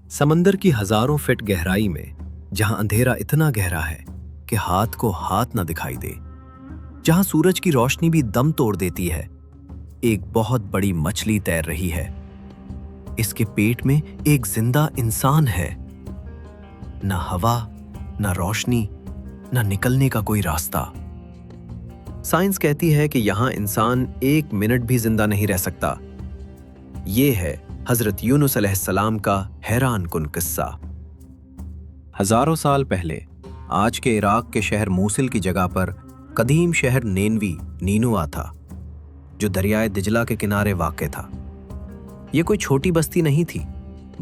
समंदर की हजारों फीट गहराई में, जहां अंधेरा इतना गहरा है कि हाथ को हाथ न दिखाई दे, जहां सूरज की रोशनी भी दम तोड़ देती है, एक बहुत बड़ी मछली तैर रही है। इसके पेट में एक जिंदा इंसान है। न हवा, न रोशनी, न निकलने का कोई रास्ता। साइंस कहती है कि यहां इंसान एक मिनट भी जिंदा नहीं रह सकता। ये है हजरत यूनुस अलैहिस्सलाम का हैरान कुन किस्सा। हजारों साल पहले आज के इराक के शहर मूसिल की जगह पर कदीम शहर नीनुआ था, जो दरियाए दिजला के किनारे वाक़ था। यह कोई छोटी बस्ती नहीं थी,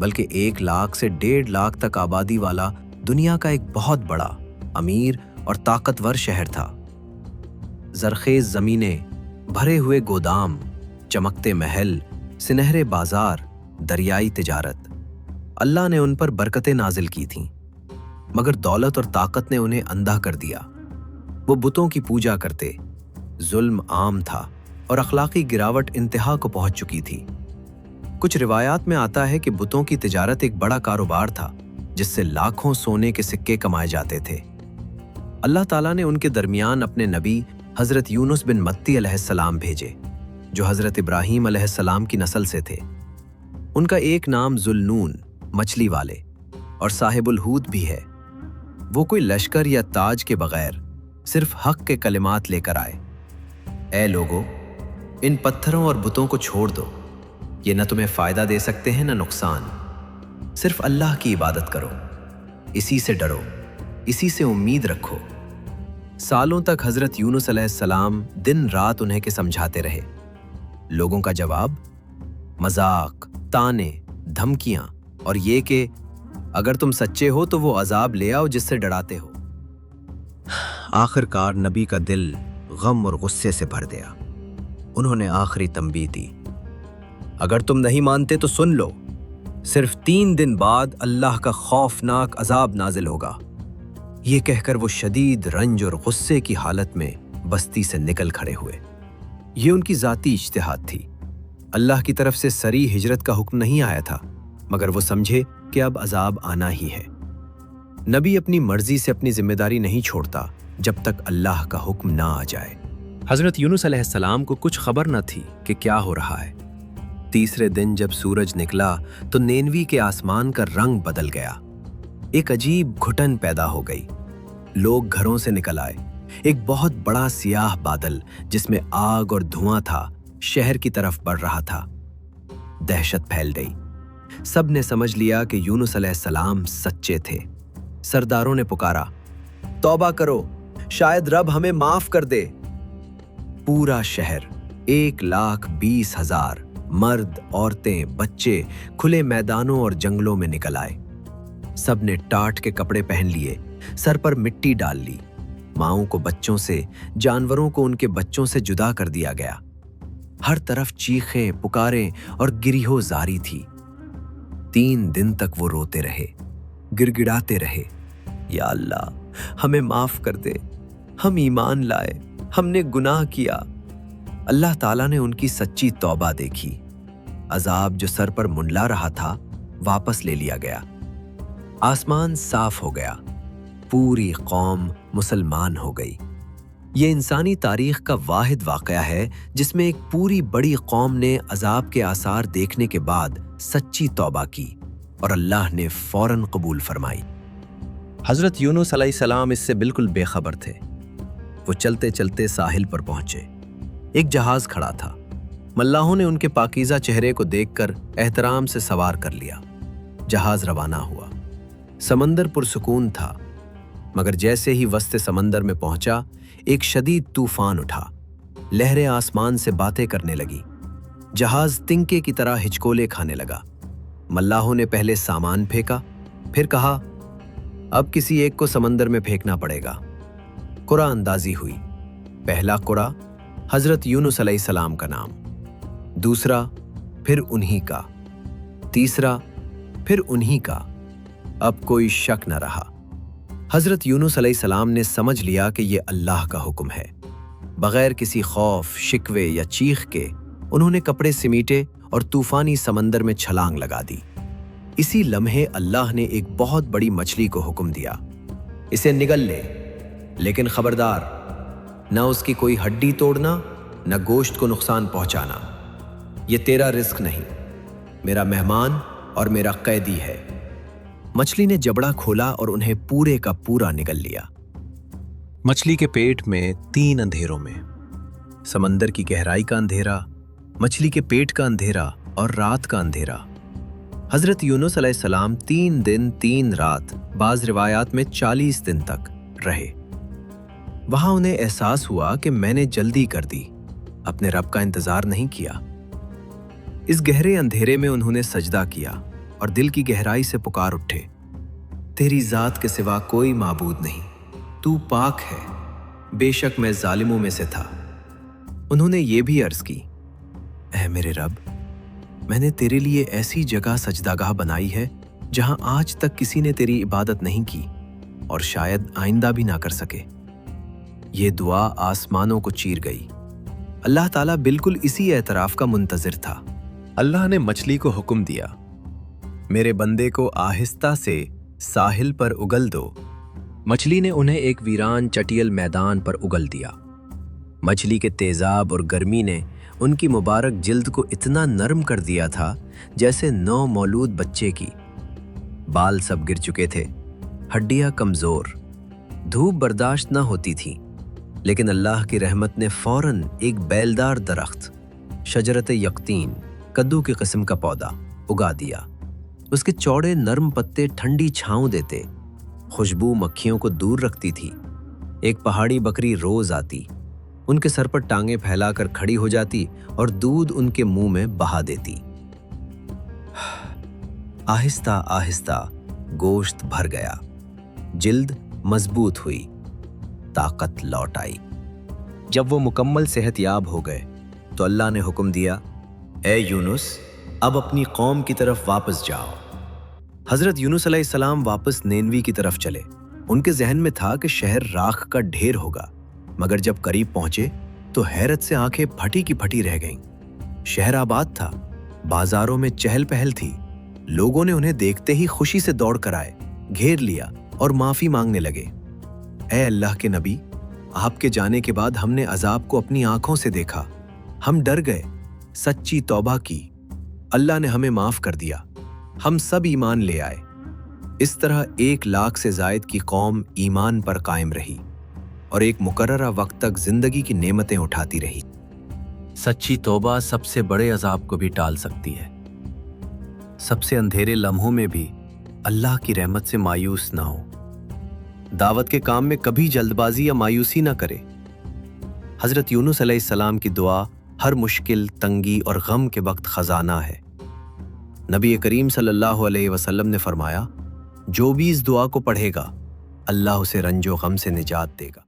बल्कि 1 लाख से 1.5 लाख तक आबादी वाला दुनिया का एक बहुत बड़ा, अमीर और ताकतवर शहर था। जरखेज जमीनें, भरे हुए गोदाम, चमकते महल, सुनहरे बाजार, दरियाई तिजारत, अल्लाह ने उन पर बरकतें नाजिल की थीं। मगर दौलत और ताकत ने उन्हें अंधा कर दिया। वो बुतों की पूजा करते, जुल्म आम था और अखलाकी गिरावट इंतहा को पहुंच चुकी थी। कुछ रिवायात में आता है कि बुतों की तिजारत एक बड़ा कारोबार था, जिससे लाखों सोने के सिक्के कमाए जाते थे। अल्लाह ताला ने उनके दरमियान अपने नबी हजरत यूनुस बिन मत्ती अलैहिस्सलाम भेजे, जो हजरत इब्राहीम अलैहिस्सलाम की नस्ल से थे। उनका एक नाम जुल्नून, मछली वाले, और साहिबुल हूद भी है। वो कोई लश्कर या ताज के बगैर सिर्फ हक के कलिमात लेकर आए। ऐ लोगो, इन पत्थरों और बुतों को छोड़ दो। ये न तुम्हें फायदा दे सकते हैं न नुकसान। सिर्फ अल्लाह की इबादत करो, इसी से डरो, इसी से उम्मीद रखो। सालों तक हजरत यूनुस अलैहिस्सलाम दिन रात उन्हें के समझाते रहे। लोगों का जवाब मजाक, ताने, धमकियां और ये कि अगर तुम सच्चे हो तो वो अजाब ले आओ जिससे डराते हो। आखिरकार नबी का दिल गम और गुस्से से भर गया। उन्होंने आखिरी तंबीह दी, अगर तुम नहीं मानते तो सुन लो, सिर्फ 3 दिन बाद अल्लाह का खौफनाक अजाब नाजिल होगा। ये कहकर वो शदीद रंज और गुस्से की हालत में बस्ती से निकल खड़े हुए। ये उनकी जाती इज्तिहाद थी। अल्लाह की तरफ से सरी हिजरत का हुक्म नहीं आया था, मगर वो समझे कि अब अजाब आना ही है। नबी अपनी मर्जी से अपनी जिम्मेदारी नहीं छोड़ता जब तक अल्लाह का हुक्म ना आ जाए। हजरत यूनुस अलैहिस्सलाम को कुछ खबर न थी कि क्या हो रहा है। तीसरे दिन जब सूरज निकला तो नेनवी के आसमान का रंग बदल गया। एक अजीब घुटन पैदा हो गई। लोग घरों से निकल आए। एक बहुत बड़ा सियाह बादल, जिसमें आग और धुआं था, शहर की तरफ बढ़ रहा था। दहशत फैल गई। सब ने समझ लिया कि यूनुस अलैहिस्सलाम सच्चे थे। सरदारों ने पुकारा, तौबा करो, शायद रब हमें माफ कर दे। पूरा शहर 1,20,000 मर्द, औरतें, बच्चे खुले मैदानों और जंगलों में निकल आए। सब ने टाट के कपड़े पहन लिए, सर पर मिट्टी डाल ली। माओं को बच्चों से, जानवरों को उनके बच्चों से जुदा कर दिया गया। हर तरफ चीखें, पुकारें और गिरिहो जारी थी। 3 दिन तक वो रोते रहे, गिड़गिड़ाते रहे, या अल्लाह हमें माफ कर दे, हम ईमान लाए, हमने गुनाह किया। अल्लाह ताला ने उनकी सच्ची तौबा देखी। अजाब जो सर पर मुंडला रहा था, वापस ले लिया गया। आसमान साफ हो गया। पूरी कौम मुसलमान हो गई। ये इंसानी तारीख का वाहिद वाकया है जिसमें एक पूरी बड़ी कौम ने अजाब के आसार देखने के बाद सच्ची तौबा की और अल्लाह ने फौरन कबूल फरमाई। हजरत यूनुस अलैहिस्सलाम इससे बिल्कुल बेखबर थे। वो चलते चलते साहिल पर पहुंचे। एक जहाज खड़ा था। मल्लाहों ने उनके पाकीज़ा चेहरे को देखकर एहतराम से सवार कर लिया। जहाज रवाना हुआ। समंदर पुरसुकून था, मगर जैसे ही वस्ते समंदर में पहुंचा, एक शदीद तूफान उठा। लहरें आसमान से बातें करने लगी। जहाज तिनके की तरह हिचकोले खाने लगा। मल्लाहों ने पहले सामान फेंका, फिर कहा, अब किसी एक को समंदर में फेंकना पड़ेगा। कुरा अंदाजी हुई। पहला कुरा हजरत यूनुस अलैहिस्सलाम का नाम, दूसरा फिर उन्हीं का, तीसरा फिर उन्हीं का। अब कोई शक न रहा। हजरत यूनुस अलैहिस्सलाम ने समझ लिया कि यह अल्लाह का हुक्म है। बगैर किसी खौफ, शिकवे या चीख के उन्होंने कपड़े सिमीटे और तूफानी समंदर में छलांग लगा दी। इसी लम्हे अल्लाह ने एक बहुत बड़ी मछली को हुक्म दिया, इसे निगल ले, लेकिन खबरदार, न उसकी कोई हड्डी तोड़ना, न गोश्त को नुकसान पहुंचाना। ये तेरा रिस्क नहीं, मेरा मेहमान और मेरा कैदी है। मछली ने जबड़ा खोला और उन्हें पूरे का पूरा निगल लिया। मछली के पेट में 3 अंधेरों में, समंदर की गहराई का अंधेरा, मछली के पेट का अंधेरा और रात का अंधेरा। हजरत यूनुस अलैहिस्सलाम 3 दिन 3 रात, बाज रिवायात में 40 दिन तक रहे। वहां उन्हें एहसास हुआ कि मैंने जल्दी कर दी, अपने रब का इंतजार नहीं किया। इस गहरे अंधेरे में उन्होंने सजदा किया और दिल की गहराई से पुकार उठे, तेरी जात के सिवा कोई माबूद नहीं, तू पाक है, बेशक मैं जालिमों में से था। उन्होंने ये भी अर्ज की, ऐ मेरे रब, मैंने तेरे लिए ऐसी जगह सजदागाह बनाई है जहां आज तक किसी ने तेरी इबादत नहीं की और शायद आइंदा भी ना कर सके। ये दुआ आसमानों को चीर गई। अल्लाह ताला बिल्कुल इसी एतराफ का मुंतजिर था। अल्लाह ने मछली को हुक्म दिया, मेरे बंदे को आहिस्ता से साहिल पर उगल दो। मछली ने उन्हें एक वीरान चटियल मैदान पर उगल दिया। मछली के तेजाब और गर्मी ने उनकी मुबारक जिल्द को इतना नरम कर दिया था जैसे नौ मौलूद बच्चे की। बाल सब गिर चुके थे, हड्डियां कमजोर, धूप बर्दाश्त न होती थी, लेकिन अल्लाह की रहमत ने फौरन एक बेलदार दरख्त, शजरत यक्तीन, कद्दू की किस्म का पौधा उगा दिया। उसके चौड़े नरम पत्ते ठंडी छांव देते, खुशबू मक्खियों को दूर रखती थी। एक पहाड़ी बकरी रोज आती, उनके सर पर टांगे फैलाकर खड़ी हो जाती और दूध उनके मुंह में बहा देती। आहिस्ता आहिस्ता गोश्त भर गया, जिल्द मजबूत हुई, ताकत लौट आई। जब वो मुकम्मल सेहतयाब हो गए तो अल्लाह ने हुक्म दिया, ए यूनुस, अब अपनी कौम की तरफ वापस जाओ। हजरत यूनुस अलैहिस्सलाम वापस नेनवी की तरफ चले। उनके जहन में था कि शहर राख का ढेर होगा, मगर जब करीब पहुंचे तो हैरत से आंखें फटी की फटी रह गईं। शहर आबाद था, बाजारों में चहल पहल थी। लोगों ने उन्हें देखते ही खुशी से दौड़ कर आए, घेर लिया और माफी मांगने लगे। ऐ अल्लाह के नबी, आपके जाने के बाद हमने अजाब को अपनी आंखों से देखा, हम डर गए, सच्ची तौबा की, अल्लाह ने हमें माफ कर दिया, हम सब ईमान ले आए। इस तरह 1 लाख से जायद की कौम ईमान पर कायम रही और एक मुकर्ररा वक्त तक जिंदगी की नेमतें उठाती रही। सच्ची तौबा सबसे बड़े अजाब को भी टाल सकती है। सबसे अंधेरे लम्हों में भी अल्लाह की रहमत से मायूस ना हो। दावत के काम में कभी जल्दबाजी या मायूसी ना करे। हजरत यूनुस अलैहिस्सलाम की दुआ हर मुश्किल, तंगी और गम के वक्त खजाना है। नबी करीम सल्लल्लाहु अलैहि वसल्लम ने फरमाया, जो भी इस दुआ को पढ़ेगा अल्लाह उसे रंजो गम से निजात देगा।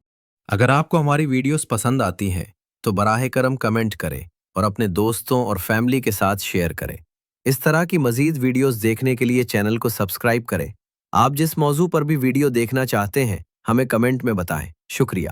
अगर आपको हमारी वीडियोस पसंद आती हैं तो बराह करम कमेंट करें और अपने दोस्तों और फैमिली के साथ शेयर करें। इस तरह की मजीद वीडियोस देखने के लिए चैनल को सब्सक्राइब करें। आप जिस मौजू पर भी वीडियो देखना चाहते हैं हमें कमेंट में बताएं। शुक्रिया।